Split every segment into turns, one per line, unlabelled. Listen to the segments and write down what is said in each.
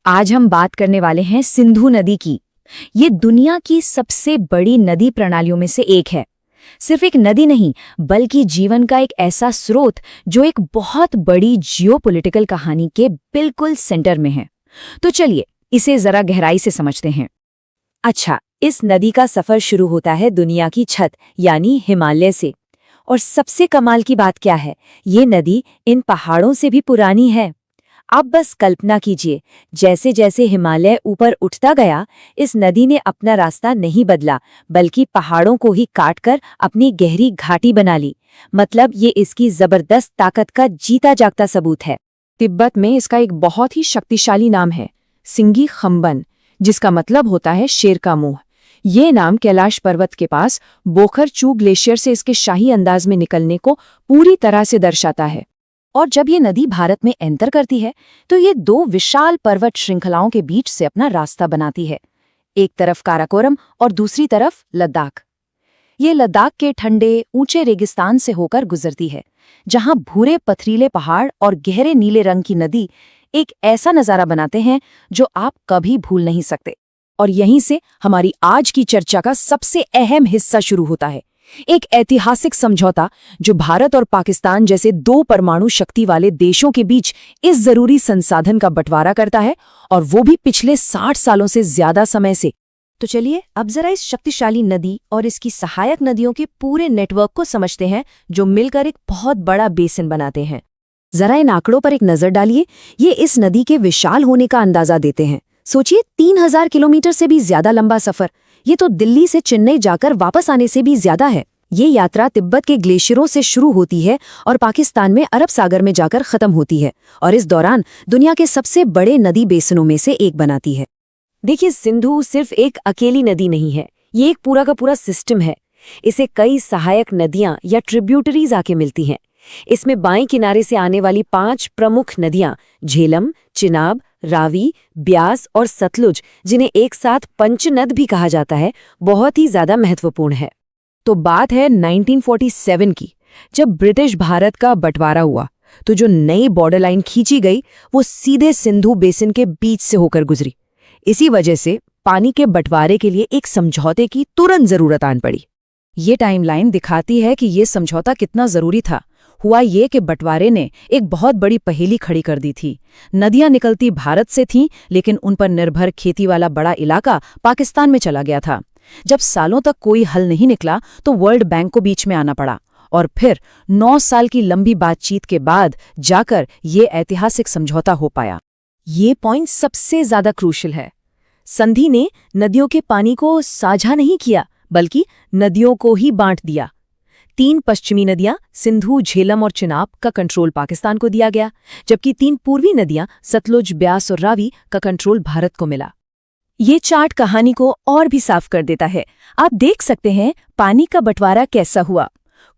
आज हम बात करने वाले हैं सिंधु नदी की। ये दुनिया की सबसे बड़ी नदी प्रणालियों में से एक है। सिर्फ एक नदी नहीं, बल्कि जीवन का एक ऐसा स्रोत जो एक बहुत बड़ी जियोपॉलिटिकल कहानी के बिल्कुल सेंटर में है। तो चलिए इसे जरा गहराई से समझते हैं। अच्छा, इस नदी का सफर शुरू होता है दुनिया की छत यानी हिमालय से। और सबसे कमाल की बात क्या है, ये नदी इन पहाड़ों से भी पुरानी है। आप बस कल्पना कीजिए, जैसे जैसे हिमालय ऊपर उठता गया, इस नदी ने अपना रास्ता नहीं बदला, बल्कि पहाड़ों को ही काटकर अपनी गहरी घाटी बना ली। मतलब ये इसकी जबरदस्त ताकत का जीता जागता सबूत है।
तिब्बत में इसका एक बहुत ही शक्तिशाली नाम है, सिंगी खम्बन, जिसका मतलब होता है शेर का मुंह। ये नाम कैलाश पर्वत के पास बोखर चू ग्लेशियर से इसके शाही अंदाज में निकलने को पूरी तरह से दर्शाता है।
और जब ये नदी भारत में एंटर करती है, तो ये दो विशाल पर्वत श्रृंखलाओं के बीच से अपना रास्ता बनाती है। एक तरफ काराकोरम और दूसरी तरफ लद्दाख। ये लद्दाख के ठंडे ऊंचे रेगिस्तान से होकर गुजरती है, जहां भूरे पथरीले पहाड़ और गहरे नीले रंग की नदी एक ऐसा नजारा बनाते हैं जो आप कभी भूल नहीं सकते। और यहीं से हमारी आज की चर्चा का सबसे अहम हिस्सा शुरू होता है। एक ऐतिहासिक समझौता जो भारत और पाकिस्तान जैसे दो परमाणु शक्ति वाले देशों के बीच इस जरूरी संसाधन का बंटवारा करता है, और वो भी पिछले 60 सालों से ज्यादा समय से। तो चलिए अब जरा इस शक्तिशाली नदी और इसकी सहायक नदियों के पूरे नेटवर्क को समझते हैं, जो मिलकर एक बहुत बड़ा बेसिन बनाते हैं। जरा इन आंकड़ों पर एक नजर डालिए। ये इस नदी के विशाल होने का अंदाजा देते हैं। सोचिए, 3000 किलोमीटर से भी ज्यादा लंबा सफर। ये तो दिल्ली से चेन्नई जाकर वापस आने से भी ज्यादा है। ये यात्रा तिब्बत के ग्लेशियरों से शुरू होती है और पाकिस्तान में अरब सागर में जाकर खत्म होती है, और इस दौरान दुनिया के सबसे बड़े नदी बेसिनों में से एक बनाती है। देखिए, सिंधु सिर्फ एक अकेली नदी नहीं है, ये एक पूरा का पूरा सिस्टम है। इसे कई सहायक नदियां या ट्रिब्यूटरीज आके मिलती हैं। इसमें बाएं किनारे से आने वाली 5 प्रमुख नदियां झेलम, चिनाब, रावी, ब्यास और सतलुज, जिन्हें एक साथ पंचनद भी कहा जाता है, बहुत ही ज्यादा महत्वपूर्ण है। तो बात है 1947 की, जब ब्रिटिश भारत का बंटवारा हुआ, तो जो नई बॉर्डर लाइन खींची गई वो सीधे सिंधु बेसिन के बीच से होकर गुजरी। इसी वजह से पानी के बंटवारे के लिए एक समझौते की तुरंत जरूरत आन पड़ी। ये टाइमलाइन दिखाती है कि ये समझौता कितना जरूरी था। हुआ ये कि बंटवारे ने एक बहुत बड़ी पहेली खड़ी कर दी थी। नदियां निकलती भारत से थीं, लेकिन उन पर निर्भर खेती वाला बड़ा इलाका पाकिस्तान में चला गया था। जब सालों तक कोई हल नहीं निकला, तो वर्ल्ड बैंक को बीच में आना पड़ा, और फिर 9 साल की लंबी बातचीत के बाद जाकर ये ऐतिहासिक समझौता हो पाया। ये पॉइंट सबसे ज्यादा क्रूशियल है। संधि ने नदियों के पानी को साझा नहीं किया, बल्कि नदियों को ही बांट दिया। 3 पश्चिमी नदियां सिंधु, झेलम और चिनाब का कंट्रोल पाकिस्तान को दिया गया, जबकि 3 पूर्वी नदियां सतलुज, ब्यास और रावी का कंट्रोल भारत को मिला। ये चार्ट कहानी को और भी साफ कर देता है। आप देख सकते हैं पानी का बंटवारा कैसा हुआ।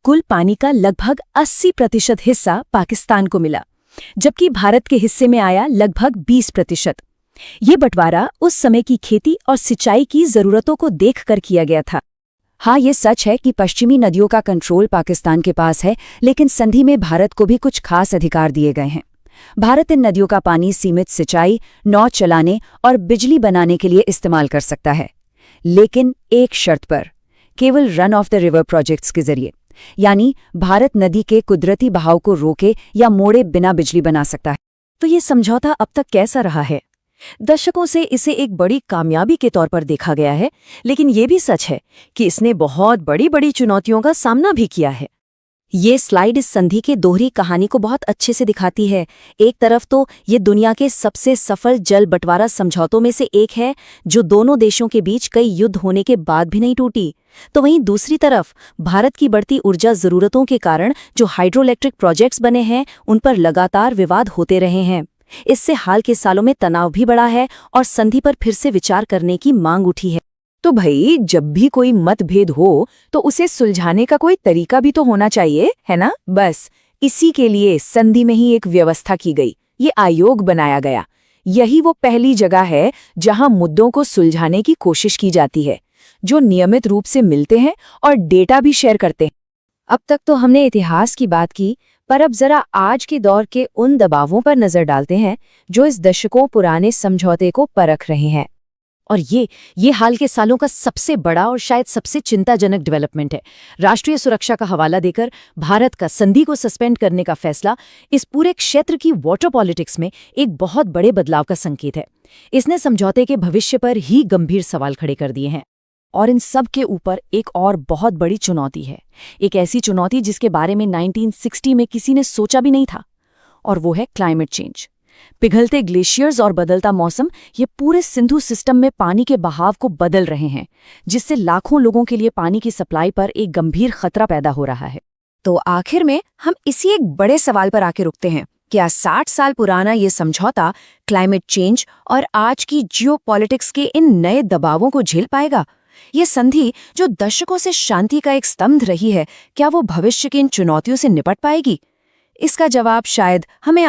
कुल पानी का लगभग 80% हिस्सा पाकिस्तान को मिला, जबकि भारत के हिस्से में आया लगभग 20%। ये बंटवारा उस समय की खेती और सिंचाई की जरूरतों को देखकर किया गया था। हाँ, ये सच है कि पश्चिमी नदियों का कंट्रोल पाकिस्तान के पास है, लेकिन संधि में भारत को भी कुछ खास अधिकार दिए गए हैं। भारत इन नदियों का पानी सीमित सिंचाई, नाव चलाने और बिजली बनाने के लिए इस्तेमाल कर सकता है, लेकिन एक शर्त पर, केवल run of the river projects के जरिए। यानी भारत नदी के कुदरती बहाव को रोके या मोड़े बिना बिजली बना सकता है। तो ये समझौता अब तक कैसा रहा है? दशकों से इसे एक बड़ी कामयाबी के तौर पर देखा गया है, लेकिन ये भी सच है कि इसने बहुत बड़ी बड़ी चुनौतियों का सामना भी किया है। ये स्लाइड इस संधि के दोहरी कहानी को बहुत अच्छे से दिखाती है। एक तरफ तो ये दुनिया के सबसे सफल जल बंटवारा समझौतों में से एक है, जो दोनों देशों के बीच कई युद्ध होने के बाद भी नहीं टूटी। तो वहीं दूसरी तरफ भारत की बढ़ती ऊर्जा जरूरतों के कारण जो हाइड्रोइलेक्ट्रिक प्रोजेक्ट्स बने हैं, उन पर लगातार विवाद होते रहे हैं। इससे हाल के सालों में तनाव भी बढ़ा है और संधि पर फिर से विचार करने की मांग उठी है। तो भाई, जब भी कोई मतभेद हो तो उसे सुलझाने का कोई तरीका भी तो होना चाहिए, है ना? बस इसी के लिए संधि में ही एक व्यवस्था की गई, ये आयोग बनाया गया। यही वो पहली जगह है जहां मुद्दों को सुलझाने की कोशिश की जाती है, जो नियमित रूप से मिलते हैं और डेटा भी शेयर करते हैं। अब तक तो हमने इतिहास की बात की,
पर अब जरा आज के दौर के उन दबावों पर नजर डालते हैं जो इस दशकों पुराने समझौते को परख रहे हैं।
और ये हाल के सालों का सबसे बड़ा और शायद सबसे चिंताजनक डेवलपमेंट है। राष्ट्रीय सुरक्षा का हवाला देकर भारत का संधि को सस्पेंड करने का फैसला इस पूरे क्षेत्र की वाटर पॉलिटिक्स में एक बहुत बड़े बदलाव का संकेत है। इसने समझौते के भविष्य पर ही गंभीर सवाल खड़े कर दिए हैं। और इन सब के ऊपर एक और बहुत बड़ी चुनौती है, एक ऐसी चुनौती जिसके बारे में 1960 में किसी ने सोचा भी नहीं था, और वो है क्लाइमेट चेंज। पिघलते ग्लेशियर्स और बदलता मौसम ये पूरे सिंधु सिस्टम में पानी के बहाव को बदल रहे हैं, जिससे लाखों लोगों के लिए पानी की सप्लाई पर एक गंभीर खतरा पैदा हो रहा है। तो आखिर में हम इसी एक बड़े सवाल पर आके रुकते हैं, क्या 60 साल पुराना ये समझौता क्लाइमेट चेंज और आज की जियोपॉलिटिक्स के इन नए दबावों को झेल पाएगा? ये संधि जो दशकों से शांति का एक स्तंभ रही है, क्या वो भविष्य की इन चुनौतियों से निपट पाएगी? इसका जवाब शायद हमें